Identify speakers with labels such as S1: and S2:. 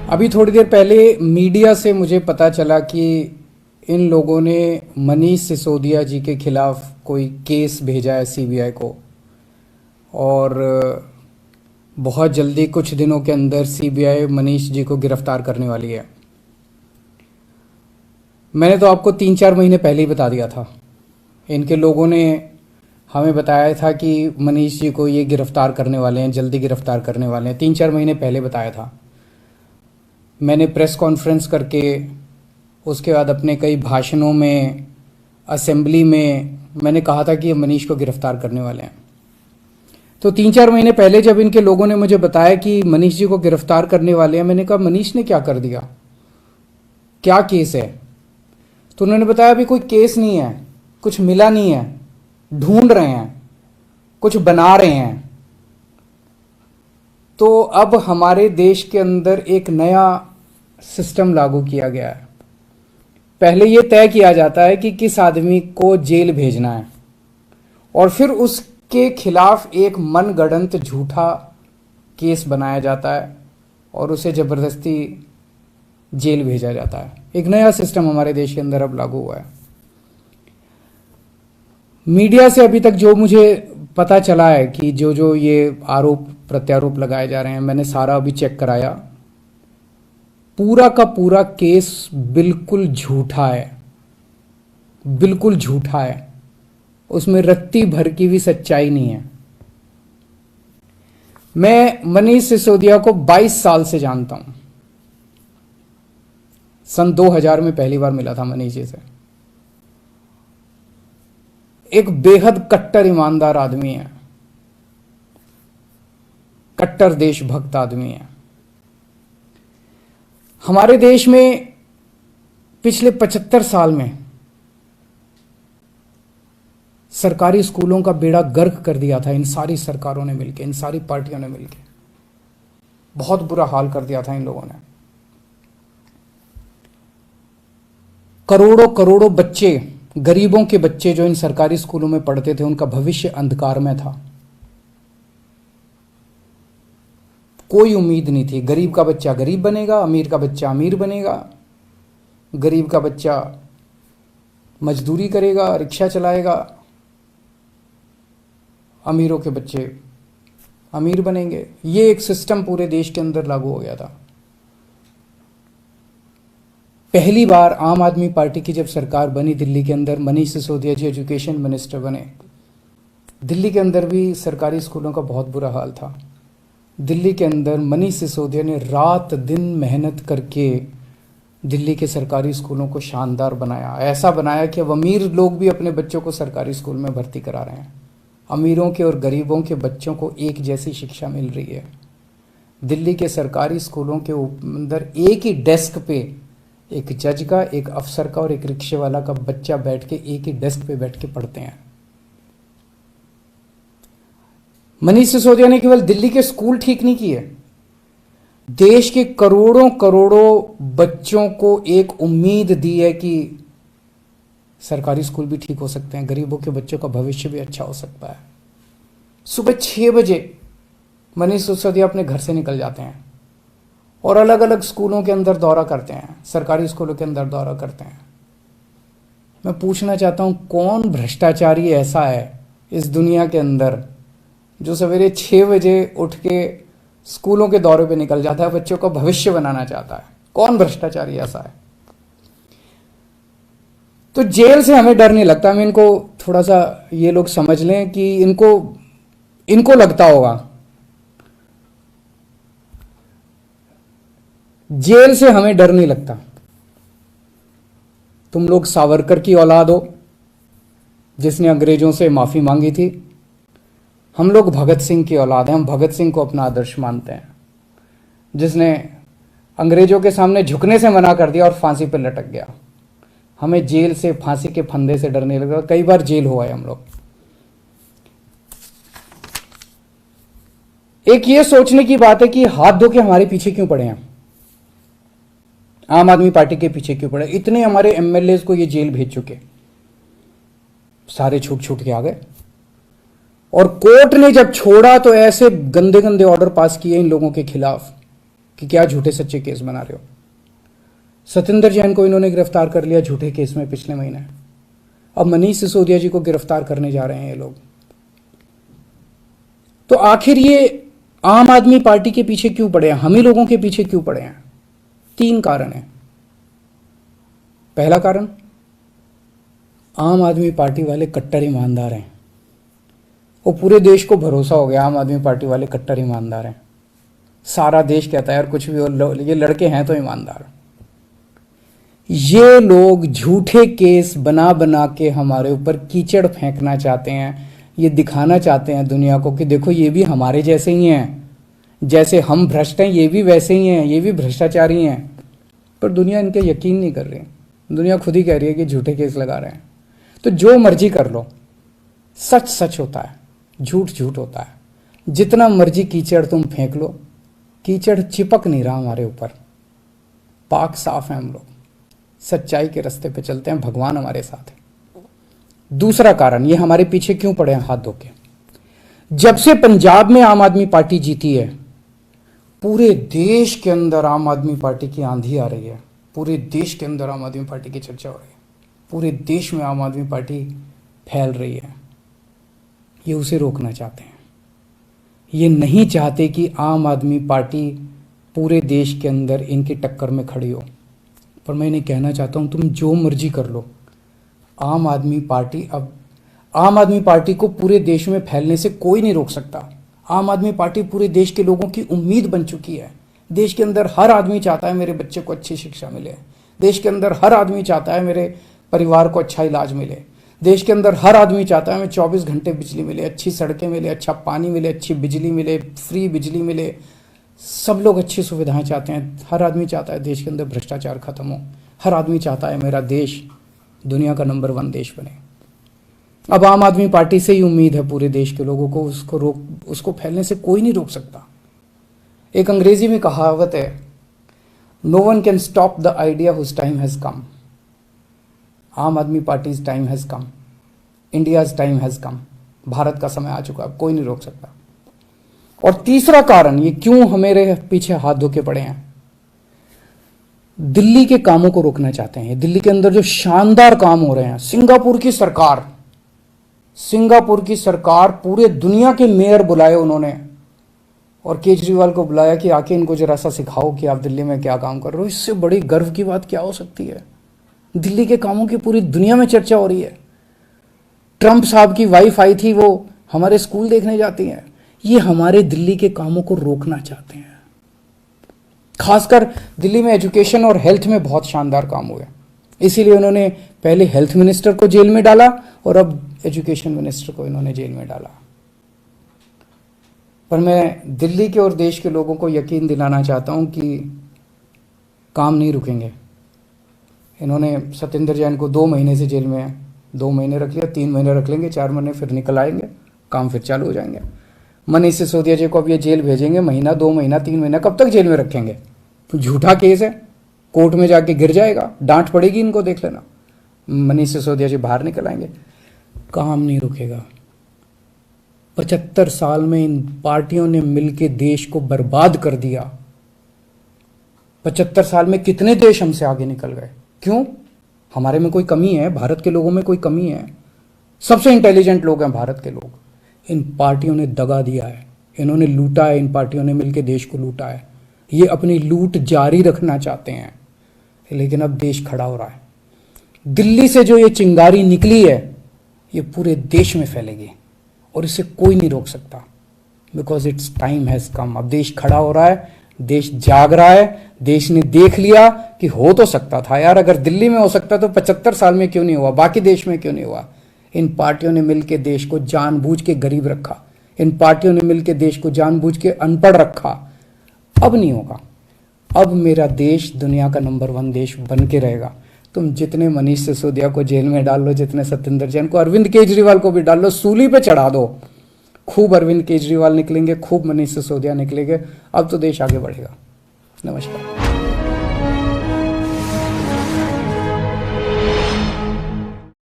S1: अभी थोड़ी देर पहले मीडिया से मुझे पता चला कि इन लोगों ने मनीष सिसोदिया जी के खिलाफ कोई केस भेजा है सीबीआई को। और बहुत जल्दी कुछ दिनों के अंदर सीबीआई मनीष जी को गिरफ्तार करने वाली है। मैंने तो आपको 3-4 महीने पहले ही बता दिया था। इनके लोगों ने हमें बताया था कि मनीष जी को ये गिरफ्तार करने वाले हैं, जल्दी गिरफ्तार करने वाले हैं। 3-4 महीने पहले बताया था। मैंने प्रेस कॉन्फ्रेंस करके, उसके बाद अपने कई भाषणों में, असेंबली में मैंने कहा था कि ये मनीष को गिरफ्तार करने वाले हैं। तो 3-4 महीने पहले जब इनके लोगों ने मुझे बताया कि मनीष जी को गिरफ्तार करने वाले हैं, मैंने कहा मनीष ने क्या कर दिया, क्या केस है? तो उन्होंने बताया अभी कोई केस नहीं है, कुछ मिला नहीं है, ढूंढ रहे हैं, कुछ बना रहे हैं। तो अब हमारे देश के अंदर एक नया सिस्टम लागू किया गया है। पहले यह तय किया जाता है कि किस आदमी को जेल भेजना है, और फिर उसके खिलाफ एक मनगढ़ंत झूठा केस बनाया जाता है और उसे जबरदस्ती जेल भेजा जाता है। एक नया सिस्टम हमारे देश के अंदर अब लागू हुआ है। मीडिया से अभी तक जो मुझे पता चला है कि जो ये आरोप प्रत्यारोप लगाए जा रहे हैं, मैंने सारा अभी चेक कराया। पूरा का पूरा केस बिल्कुल झूठा है, बिल्कुल झूठा है। उसमें रत्ती भर की भी सच्चाई नहीं है। मैं मनीष सिसोदिया को 22 साल से जानता हूं। सन 2000 में पहली बार मिला था मनीष जी से। एक बेहद कट्टर ईमानदार आदमी है, कट्टर देशभक्त आदमी है। हमारे देश में पिछले 75 साल में सरकारी स्कूलों का बेड़ा गर्क कर दिया था इन सारी सरकारों ने मिलकर, इन सारी पार्टियों ने मिलकर। बहुत बुरा हाल कर दिया था इन लोगों ने। करोड़ों करोड़ों बच्चे, गरीबों के बच्चे जो इन सरकारी स्कूलों में पढ़ते थे, उनका भविष्य अंधकार में था। कोई उम्मीद नहीं थी। गरीब का बच्चा गरीब बनेगा, अमीर का बच्चा अमीर बनेगा। गरीब का बच्चा मजदूरी करेगा, रिक्शा चलाएगा। अमीरों के बच्चे अमीर बनेंगे। ये एक सिस्टम पूरे देश के अंदर लागू हो गया था। पहली बार आम आदमी पार्टी की जब सरकार बनी दिल्ली के अंदर, मनीष सिसोदिया जी एजुकेशन मिनिस्टर बने। दिल्ली के अंदर भी सरकारी स्कूलों का बहुत बुरा हाल था। दिल्ली के अंदर मनीष सिसोदिया ने रात दिन मेहनत करके दिल्ली के सरकारी स्कूलों को शानदार बनाया। ऐसा बनाया कि अब अमीर लोग भी अपने बच्चों को सरकारी स्कूल में भर्ती करा रहे हैं। अमीरों के और गरीबों के बच्चों को एक जैसी शिक्षा मिल रही है। दिल्ली के सरकारी स्कूलों के अंदर एक ही डेस्क पे एक जज का, एक अफसर का और एक रिक्शे वाला का बच्चा बैठ के एक ही डेस्क पे बैठ के पढ़ते हैं। मनीष सिसोदिया ने केवल दिल्ली के स्कूल ठीक नहीं किए, देश के करोड़ों करोड़ों बच्चों को एक उम्मीद दी है कि सरकारी स्कूल भी ठीक हो सकते हैं, गरीबों के बच्चों का भविष्य भी अच्छा हो सकता है। सुबह 6 बजे मनीष सिसोदिया अपने घर से निकल जाते हैं और अलग अलग स्कूलों के अंदर दौरा करते हैं, सरकारी स्कूलों के अंदर दौरा करते हैं। मैं पूछना चाहता हूं, कौन भ्रष्टाचारी ऐसा है इस दुनिया के अंदर जो सवेरे 6 बजे उठ के स्कूलों के दौरे पे निकल जाता है, बच्चों का भविष्य बनाना चाहता है? कौन भ्रष्टाचारी ऐसा है? तो जेल से हमें डर नहीं लगता। मैं इनको थोड़ा सा, ये लोग समझ लें कि इनको लगता होगा जेल से हमें डर नहीं लगता। तुम लोग सावरकर की औलाद हो जिसने अंग्रेजों से माफी मांगी थी। हम लोग भगत सिंह की औलाद हैं। हम भगत सिंह को अपना आदर्श मानते हैं, जिसने अंग्रेजों के सामने झुकने से मना कर दिया और फांसी पर लटक गया। हमें जेल से, फांसी के फंदे से डर नहीं लगता। कई बार जेल हुआ है हम लोग। एक ये सोचने की बात है कि हाथ धो के हमारे पीछे क्यों पड़े हैं, आम आदमी पार्टी के पीछे क्यों पड़े? इतने हमारे एमएलए को ये जेल भेज चुके, सारे छूट छूट के आ गए। और कोर्ट ने जब छोड़ा तो ऐसे गंदे गंदे ऑर्डर पास किए इन लोगों के खिलाफ कि क्या झूठे सच्चे केस बना रहे हो। सतिंदर जैन को इन्होंने गिरफ्तार कर लिया झूठे केस में पिछले महीने, अब मनीष सिसोदिया जी को गिरफ्तार करने जा रहे हैं ये लोग। तो आखिर ये आम आदमी पार्टी के पीछे क्यों पड़े हैं, हम ही लोगों के पीछे क्यों पड़े हैं? 3 कारण हैं। पहला कारण, आम आदमी पार्टी वाले कट्टर ईमानदार हैं। वो पूरे देश को भरोसा हो गया आम आदमी पार्टी वाले कट्टर ईमानदार हैं। सारा देश कहता है यार कुछ भी हो, ये लड़के हैं तो ईमानदार। ये लोग झूठे केस बना बना के हमारे ऊपर कीचड़ फेंकना चाहते हैं। ये दिखाना चाहते हैं दुनिया को कि देखो ये भी हमारे जैसे ही हैं, जैसे हम भ्रष्ट हैं ये भी वैसे ही हैं, ये भी भ्रष्टाचारी हैं। पर दुनिया इनके यकीन नहीं कर रही। दुनिया खुद ही कह रही है कि झूठे केस लगा रहे हैं। तो जो मर्जी कर लो, सच सच होता है, झूठ झूठ होता है। जितना मर्जी कीचड़ तुम फेंक लो, कीचड़ चिपक नहीं रहा हमारे ऊपर। पाक साफ है हम लोग, सच्चाई के रास्ते पे चलते हैं, भगवान हमारे साथ है। दूसरा कारण, ये हमारे पीछे क्यों पड़े हैं हाथ धो के? जब से पंजाब में आम आदमी पार्टी जीती है, पूरे देश के अंदर आम आदमी पार्टी की आंधी आ रही है। पूरे देश के अंदर आम आदमी पार्टी की चर्चा हो रही है। पूरे देश में आम आदमी पार्टी फैल रही है। ये उसे रोकना चाहते हैं। ये नहीं चाहते कि आम आदमी पार्टी पूरे देश के अंदर इनकी टक्कर में खड़ी हो। पर मैं इन्हें कहना चाहता हूं, तुम जो मर्जी कर लो, आम आदमी पार्टी को पूरे देश में फैलने से कोई नहीं रोक सकता। आम आदमी पार्टी पूरे देश के लोगों की उम्मीद बन चुकी है। देश के अंदर हर आदमी चाहता है मेरे बच्चे को अच्छी शिक्षा मिले। देश के अंदर हर आदमी चाहता है मेरे परिवार को अच्छा इलाज मिले। देश के अंदर हर आदमी चाहता है हमें 24 घंटे बिजली मिले, अच्छी सड़कें मिले, अच्छा पानी मिले, अच्छी बिजली मिले, फ्री बिजली मिले। सब लोग अच्छी सुविधाएं चाहते हैं। हर आदमी चाहता है देश के अंदर भ्रष्टाचार खत्म हो। हर आदमी चाहता है मेरा देश दुनिया का नंबर 1 देश बने। अब आम आदमी पार्टी से ही उम्मीद है पूरे देश के लोगों को, उसको फैलने से कोई नहीं रोक सकता। एक अंग्रेजी में कहावत है, no one can stop the idea whose time has come. Aam Aadmi party's time has come, India's time has come. Bharat का समय आ चुका, अब कोई नहीं रोक सकता। और तीसरा कारण, ये क्यों हमारे पीछे हाथ धो के पड़े हैं, दिल्ली के कामों को रोकना चाहते हैं। दिल्ली के अंदर जो शानदार काम हो रहे हैं, सिंगापुर की सरकार पूरे दुनिया के मेयर बुलाए उन्होंने, और केजरीवाल को बुलाया कि आके इनको जरा सा सिखाओ कि आप दिल्ली में क्या काम कर रहे हो। इससे बड़ी गर्व की बात क्या हो सकती है? दिल्ली के कामों की पूरी दुनिया में चर्चा हो रही है। ट्रंप साहब की वाइफ आई थी, वो हमारे स्कूल देखने जाती हैं। ये हमारे दिल्ली के कामों को रोकना चाहते हैं। खासकर दिल्ली में एजुकेशन और हेल्थ में बहुत शानदार काम हुए, इसीलिए उन्होंने पहले हेल्थ मिनिस्टर को जेल में डाला और अब एजुकेशन मिनिस्टर को इन्होंने जेल में डाला। पर मैं दिल्ली के और देश के लोगों को यकीन दिलाना चाहता हूं कि काम नहीं रुकेंगे। इन्होंने सतिंदर जैन को 2 महीने से जेल में है, 2 महीने रख लिया, 3 महीने रख लेंगे, 4 महीने फिर निकल आएंगे, काम फिर चालू हो जाएंगे। मनीष सिसोदिया जी को अब ये जेल भेजेंगे, महीना, 2 महीना, 3 महीना, कब तक जेल में रखेंगे? तो झूठा केस है, कोर्ट में जाके गिर जाएगा, डांट पड़ेगी इनको, देख लेना। मनीष सिसोदिया जी बाहर निकल आएंगे, काम नहीं रुकेगा। 75 साल में इन पार्टियों ने मिलकर देश को बर्बाद कर दिया। 75 साल में कितने देश हमसे आगे निकल गए। क्यों? हमारे में कोई कमी है? भारत के लोगों में कोई कमी है? सबसे इंटेलिजेंट लोग हैं भारत के लोग। इन पार्टियों ने दगा दिया है, इन्होंने लूटा है, इन पार्टियों ने मिलकर देश को लूटा है। ये अपनी लूट जारी रखना चाहते हैं, लेकिन अब देश खड़ा हो रहा है। दिल्ली से जो ये चिंगारी निकली है, ये पूरे देश में फैलेगी और इसे कोई नहीं रोक सकता, बिकॉज इट्स टाइम हैज कम। अब देश खड़ा हो रहा है, देश जाग रहा है। देश ने देख लिया कि हो तो सकता था यार, अगर दिल्ली में हो सकता तो 75 साल में क्यों नहीं हुआ, बाकी देश में क्यों नहीं हुआ। इन पार्टियों ने मिलकर देश को जानबूझ के गरीब रखा, इन पार्टियों ने मिलकर देश को जानबूझ के अनपढ़ रखा। अब नहीं होगा। अब मेरा देश दुनिया का नंबर 1 देश बन के रहेगा। तुम जितने मनीष सिसोदिया को जेल में डाल लो, जितने सतिंदर जैन को, अरविंद केजरीवाल को भी डाल लो, सूली पे चढ़ा दो। खूब अरविंद केजरीवाल निकलेंगे, खूब मनीष सिसोदिया निकलेंगे। अब तो देश आगे बढ़ेगा। नमस्कार।